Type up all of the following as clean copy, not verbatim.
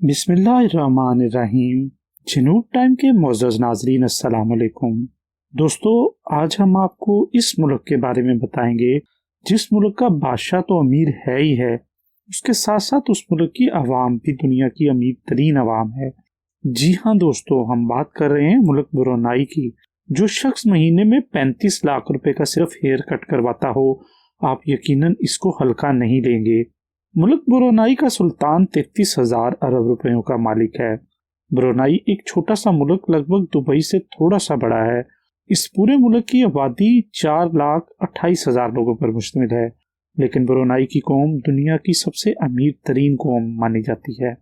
बिस्मिल्लाहिर्रहमानिर्रहीम। जनूब टाइम के मोअज़्ज़ज़ नाज़रीन, अस्सलाम वालेकुम। दोस्तों, आज हम आपको इस मुल्क के बारे में बताएंगे जिस मुल्क का बादशाह तो अमीर है ही है, उसके साथ साथ उस मुल्क की आवाम भी दुनिया की अमीर तरीन आवाम है। जी हाँ दोस्तों, हम बात कर रहे हैं मुल्क ब्रुनाई की। जो शख्स महीने में 35 लाख रुपए का सिर्फ हेयर कट करवाता हो, आप यकीनन इसको हल्का नहीं लेंगे। मुल्क ब्रुनाई का सुल्तान 33,000 अरब रुपयों का मालिक है। ब्रुनाई एक छोटा सा मुल्क लगभग दुबई से थोड़ा सा बड़ा है। इस पूरे मुल्क की आबादी 4,28,000 लोगों पर मुश्तमिल है, लेकिन ब्रुनाई की कौम दुनिया की सबसे अमीर तरीन कौम मानी जाती है।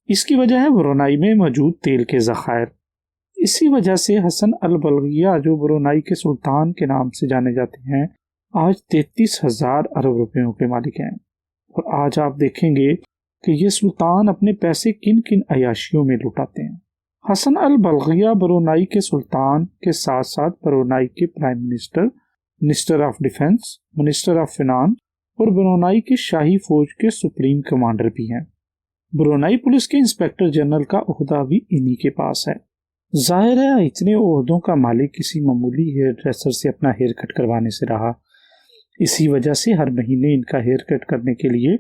इसकी वजह है ब्रुनाई में मौजूद तेल के ज़खायर। इसी वजह से हसन अल बलगिया, जो ब्रुनाई के सुल्तान के नाम से जाने जाते हैं, आज 33,000 अरब रुपयों के मालिक हैं। और आज आप देखेंगे कि ये सुल्तान अपने पैसे किन किन अयाशियों में लुटाते हैं। हसन अल बलगिया ब्रुनाई के सुल्तान के साथ साथ ब्रुनाई के prime minister, minister of defence, minister of finance और ब्रुनाई की शाही फौज के सुप्रीम कमांडर भी हैं। ब्रुनाई पुलिस के इंस्पेक्टर जनरल का ओहदा भी इन्हीं के पास है। जाहिर है, इतने ओहदों का मालिक किसी मामूली हेयर ड्रेसर से अपना हेयर कट करवाने से रहा। इसी वजह से हर महीने इनका हेयर कट करने के लिए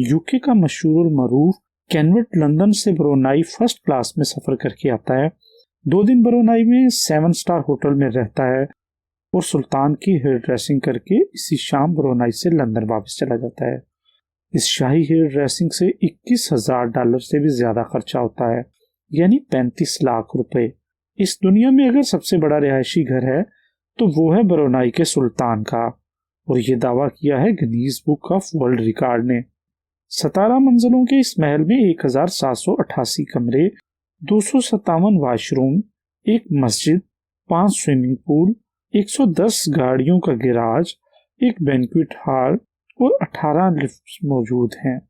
यूके का मशहूर मरूफ कैनवेट लंदन से ब्रुनाई फर्स्ट क्लास में सफ़र करके आता है। 2 दिन ब्रुनाई में 7 स्टार होटल में रहता है और सुल्तान की हेयर ड्रेसिंग करके इसी शाम ब्रुनाई से लंदन वापस चला जाता है। इस शाही हेयर ड्रेसिंग से $21,000 से भी ज़्यादा खर्चा होता है, यानी 35 लाख रुपए। इस दुनिया में अगर सबसे बड़ा रिहायशी घर है तो वो है ब्रुनाई के सुल्तान का, और ये दावा किया है Guinness book of world record ने। 17 मंजिलों के इस महल में 1,788 कमरे, 257 वाशरूम, एक मस्जिद, 5 स्विमिंग पूल, 110 गाड़ियों का गैराज, एक बैंक्वेट हॉल और 18 लिफ्ट मौजूद हैं।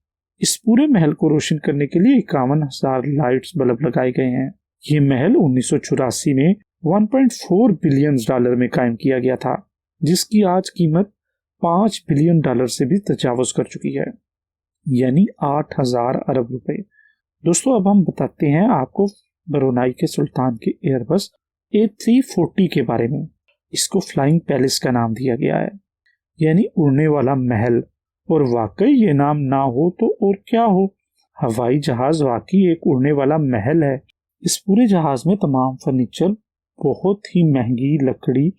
इस पूरे महल को रोशन करने के लिए 51,000 लाइट्स बल्ब लगाए गए हैं। ये महल 1984 में $1.4 बिलियन में कायम किया गया था, जिसकी आज कीमत $5 बिलियन से भी तजावुज कर चुकी है, यानी 8,000 अरब रुपए। दोस्तों, अब हम बताते हैं आपको ब्रुनाई के सुल्तान के एयरबस A340 के बारे में। इसको फ्लाइंग पैलेस का नाम दिया गया है, यानी उड़ने वाला महल। और वाकई ये नाम ना हो तो और क्या हो, हवाई जहाज वाकई एक उड़ने वाला महल है। इस पूरे जहाज में तमाम फर्नीचर बहुत ही महंगी लकड़ी,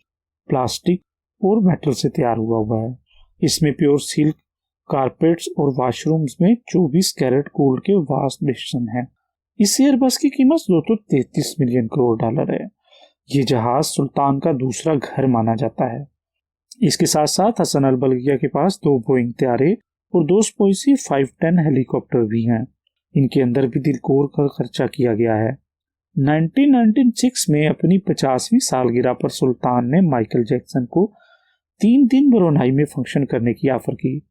प्लास्टिक और मेटल से तैयार हुआ है। इसमें प्योर सिल्क कारपेट्स और वॉशरूम्स में 24 कैरेट गोल्ड के वास्ट बेसन है। इस एयरबस की कीमत $233 मिलियन करोड़ है। ये जहाज सुल्तान का दूसरा घर माना जाता है। इसके साथ साथ हसन अल बलगिया के पास 2 बोइंग तैयारे और 2 स्पोइसी 510 हेलीकॉप्टर भी हैं। इनके अंदर भी दिल खोल कर खर्चा किया गया है। 1996 में अपनी 50वीं सालगिरह पर सुल्तान ने माइकल जैक्सन को 3 दिन ब्रुनाई में फंक्शन करने की ऑफर की।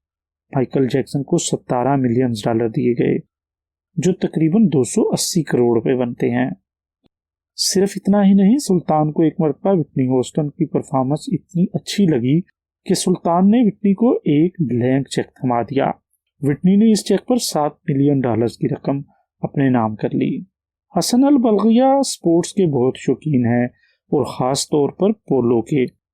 माइकल जैक्सन को $17 मिलियन दिए गए, जो तकरीबन 280 करोड़ रुपए बनते हैं। सिर्फ इतना ही नहीं, सुल्तान को एक मरतबा विटनी होस्टन की परफॉर्मेंस इतनी अच्छी लगी कि सुल्तान ने विटनी को एक ब्लैंक चेक थमा दिया। विटनी ने इस चेक पर $7 मिलियन की रकम अपने नाम कर ली। हसन अल बलगिया स्पोर्ट्स के बहुत शौकीन हैं, और ख़ास तौर पर पोलो के।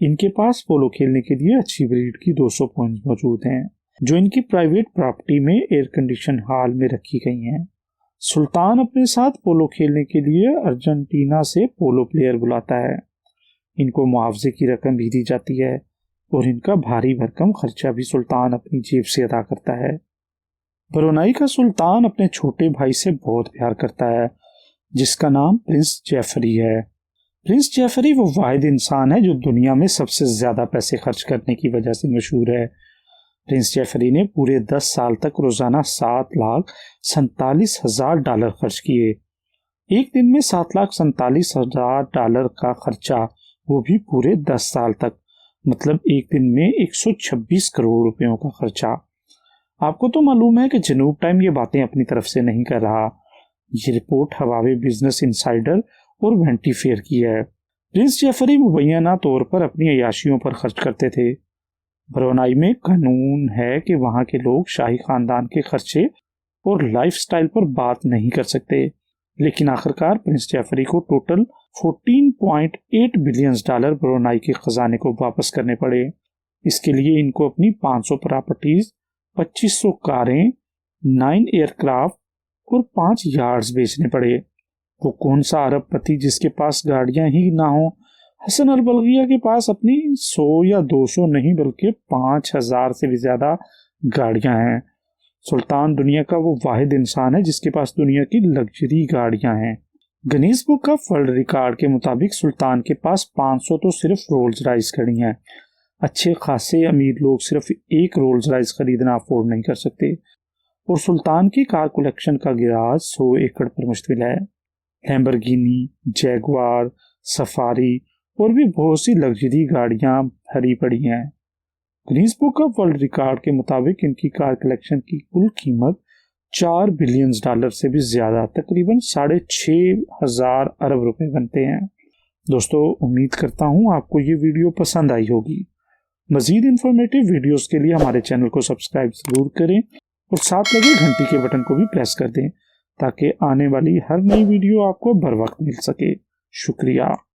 इनके पास पोलो खेलने के लिए अच्छी ब्रीड की 200 पॉइंट्स मौजूद हैं, जो इनकी प्राइवेट प्रॉपर्टी में एयर कंडीशन हॉल में रखी गई हैं। सुल्तान अपने साथ पोलो खेलने के लिए अर्जेंटीना से पोलो प्लेयर बुलाता है। इनको मुआवजे की रकम भी दी जाती है, और इनका भारी भरकम खर्चा भी सुल्तान अपनी जेब से अदा करता है। ब्रुनाई का सुल्तान अपने छोटे भाई से बहुत प्यार करता है, जिसका नाम प्रिंस जेफरी है। प्रिंस जेफरी वो वाहिद इंसान है जो दुनिया में सबसे ज्यादा पैसे खर्च करने की वजह से मशहूर है। प्रिंस जेफरी ने पूरे 10 साल तक रोजाना $7,47,000 खर्च किए। एक दिन में $7,47,000 का खर्चा, वो भी पूरे 10 साल तक, मतलब एक दिन में 126 करोड़ रुपयों का खर्चा। आपको तो मालूम है कि जनूब टाइम ये बातें अपनी तरफ से नहीं कर रहा। ये रिपोर्ट हवावे बिजनेस इनसाइडर और वेंटी फेयर की है। प्रिंस जेफरी मुबैना तौर पर अपनी अयाशियों पर खर्च करते थे। ब्रुनाई में कानून है कि वहां के लोग शाही खानदान के खर्चे और लाइफस्टाइल पर बात नहीं कर सकते। लेकिन आखिरकार प्रिंस जेफरी को टोटल $14.8 बिलियन ब्रुनाई के खजाने को वापस करने पड़े। इसके लिए इनको अपनी 500 प्रॉपर्टीज, 2500 कारें, 9 एयरक्राफ्ट और 5 यार्ड्स बेचने पड़े। वो कौन सा अरबपति जिसके पास गाड़ियां ही ना हो? हसन अल बलगिया के पास अपनी 100 या 200 नहीं बल्कि 5000 से भी ज्यादा गाड़ियां हैं। सुल्तान दुनिया का वो वाहिद इंसान है जिसके पास दुनिया की लग्जरी गाड़ियां हैं। Guinness book of world record के मुताबिक सुल्तान के पास 500 तो सिर्फ रोल्स रॉयस गाड़ी हैं। अच्छे खासे अमीर लोग सिर्फ एक रोल्स रॉयस खरीदना अफोर्ड नहीं कर सकते। और सुल्तान की कार कलेक्शन का गिराज 100 एकड़ पर मुश्तमिल है। लैम्बोर्गिनी, जैगुआर, सफारी और भी बहुत सी लग्जरी गाड़ियां भरी पड़ी हैं। Guinness book of world record के मुताबिक इनकी कार कलेक्शन की कुल कीमत $4 बिलियन से भी ज्यादा, तकरीबन 6,500 अरब रुपए बनते हैं। दोस्तों, उम्मीद करता हूं आपको ये वीडियो पसंद आई होगी। मजीद इंफॉर्मेटिव वीडियोस के लिए हमारे चैनल को सब्सक्राइब जरूर करें और साथ लगे घंटी के बटन को भी प्रेस कर दें ताकि आने वाली हर नई वीडियो आपको बर वक्त मिल सके। शुक्रिया।